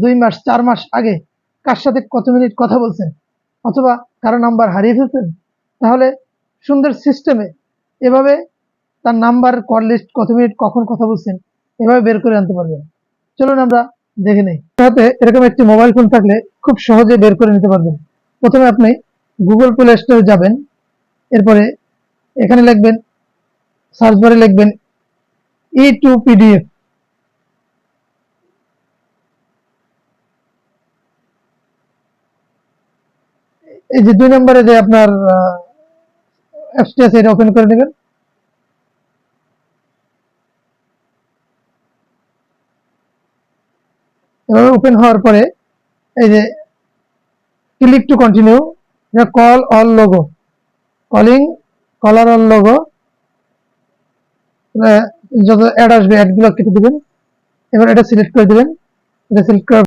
2 মাস 4 মাস আগে কার সাথে কত মিনিট কথা বলছেন, অথবা কারো নাম্বার হারিয়ে ফেলছেন, তাহলে সুন্দর সিস্টেমে এভাবে তার নাম্বার, কল লিস্ট, কত মিনিট কখন কথা বলছেন, এভাবে বের করে আনতে পারবেন। চলুন আমরা দেখে নেই। সাথে এরকম একটি মোবাইল ফোন থাকলে খুব সহজে বের করে নিতে পারবেন। প্রথমে আপনি গুগল প্লে স্টোরে যাবেন, এরপরে এখানে লিখবেন, সার্চ বারে লিখবেন E2PDF। এই যে 2 নম্বরে যে আপনার অ্যাপসটি আছে, এটা ওপেন করে নেবেন। এভাবে ওপেন হওয়ার পরে এই যে click to continue, call all logo, calling caller all logo, যত অ্যাড আসবে অ্যাডগুলো কেটে দিবেন। এবার এটা সিলেক্ট করে দিবেন। এটা সিলেক্ট করার